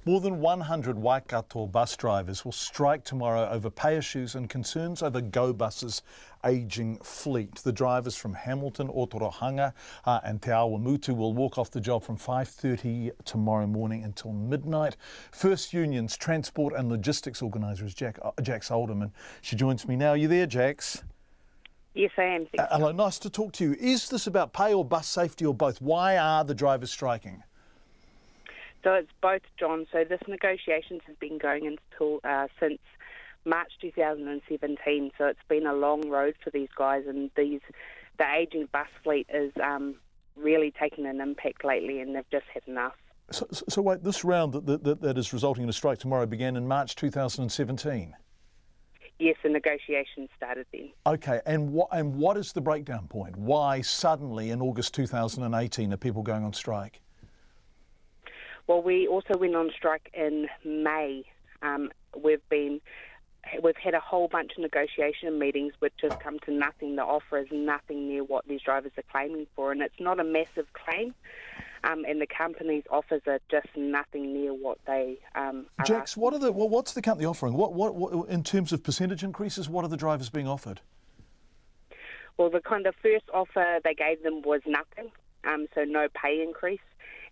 More than 100 Waikato bus drivers will strike tomorrow over pay issues and concerns over Go Bus's ageing fleet. The drivers from Hamilton, Otorohanga and Te Awamutu will walk off the job from 5:30 tomorrow morning until midnight. First Union's Transport and Logistics organiser is Jax Oldham, and she joins me now. Are you there, Jax? Yes, I am. Hello, nice to talk to you. Is this about pay or bus safety or both? Why are the drivers striking? So it's both, John. So this negotiations has been going until since March 2017. So it's been a long road for these guys, and the ageing bus fleet is really taking an impact lately, and they've just had enough. So wait, this round that is resulting in a strike tomorrow began in March 2017? Yes, the negotiations started then. Okay, and what is the breakdown point? Why suddenly in August 2018 are people going on strike? Well, we also went on strike in May. We've had a whole bunch of negotiation meetings which have come to nothing. The offer is nothing near what these drivers are claiming for, and it's not a massive claim. And the company's offers are just nothing near what they are. Jax, what's the company offering? What in terms of percentage increases? What are the drivers being offered? Well, the kind of first offer they gave them was nothing, so no pay increase.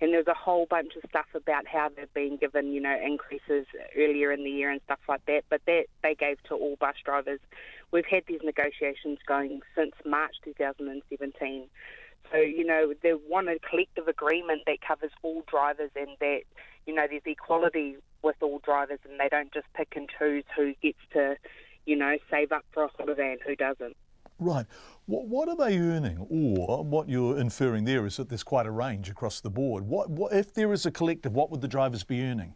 And there's a whole bunch of stuff about how they've been given, increases earlier in the year and stuff like that. But that they gave to all bus drivers. We've had these negotiations going since March 2017. So, they want a collective agreement that covers all drivers and that, there's equality with all drivers and they don't just pick and choose who gets to, save up for a holiday and who doesn't. Right. What are they earning? Or what you're inferring there is that there's quite a range across the board. What if there is a collective, what would the drivers be earning?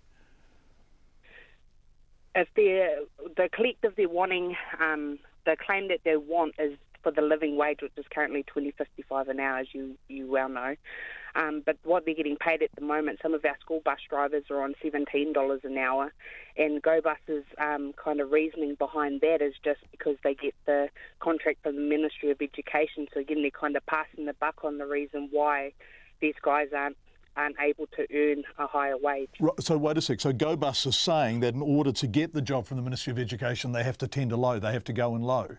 If the collective they're wanting, the claim that they want is for the living wage, which is currently $20.55 an hour, as you well know. But what they're getting paid at the moment, some of our school bus drivers are on $17 an hour, and Go Bus's kind of reasoning behind that is just because they get the contract from the Ministry of Education. So again, they're kind of passing the buck on the reason why these guys aren't able to earn a higher wage. Right, so wait a sec. So Go Bus is saying that in order to get the job from the Ministry of Education, they have to tender low. They have to go in low.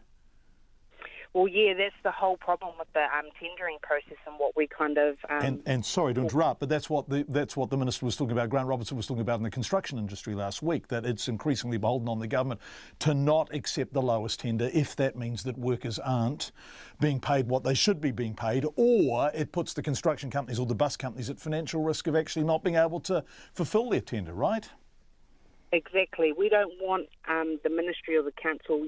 Well, yeah, that's the whole problem with the tendering process and what we kind of... And sorry to interrupt, but that's what the Minister was talking about, Grant Robertson was talking about in the construction industry last week, that it's increasingly beholden on the government to not accept the lowest tender if that means that workers aren't being paid what they should be being paid, or it puts the construction companies or the bus companies at financial risk of actually not being able to fulfil their tender, right? Exactly. We don't want the Ministry or the Council,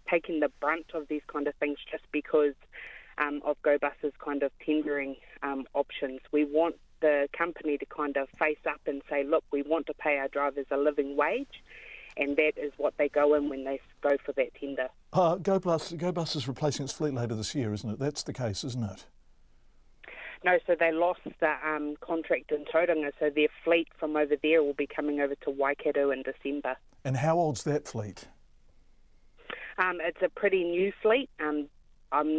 taking the brunt of these kind of things just because of Go Bus's kind of tendering options. We want the company to kind of face up and say, look, we want to pay our drivers a living wage, and that is what they go in when they go for that tender. Go Bus is replacing its fleet later this year, isn't it? That's the case, isn't it? No, so they lost the contract in Tauranga, so their fleet from over there will be coming over to Waikato in December. And how old's that fleet? It's a pretty new fleet. I'm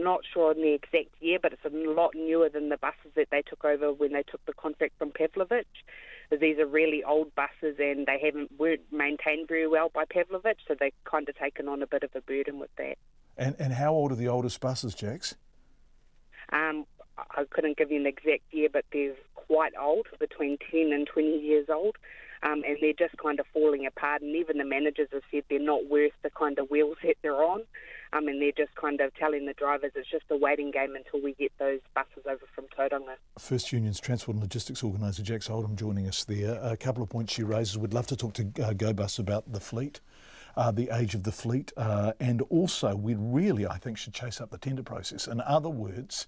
not sure on the exact year, but it's a lot newer than the buses that they took over when they took the contract from Pavlovich. These are really old buses and they weren't maintained very well by Pavlovich, so they've kind of taken on a bit of a burden with that. And how old are the oldest buses, Jax? I couldn't give you an exact year, but they're quite old, between 10 and 20 years old. And they're just kind of falling apart, and even the managers have said they're not worth the kind of wheels that they're on, and they're just kind of telling the drivers it's just a waiting game until we get those buses over from Tauranga. First Union's Transport and Logistics organiser Jax Oldham joining us there. A couple of points she raises. We'd love to talk to Go Bus about the fleet, the age of the fleet, and also we really, I think, should chase up the tender process. In other words,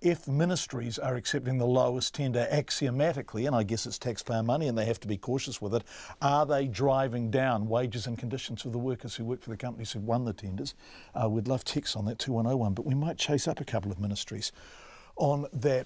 if ministries are accepting the lowest tender axiomatically, and I guess it's taxpayer money and they have to be cautious with it, are they driving down wages and conditions for the workers who work for the companies who won the tenders? We'd love text on that 2101, but we might chase up a couple of ministries on that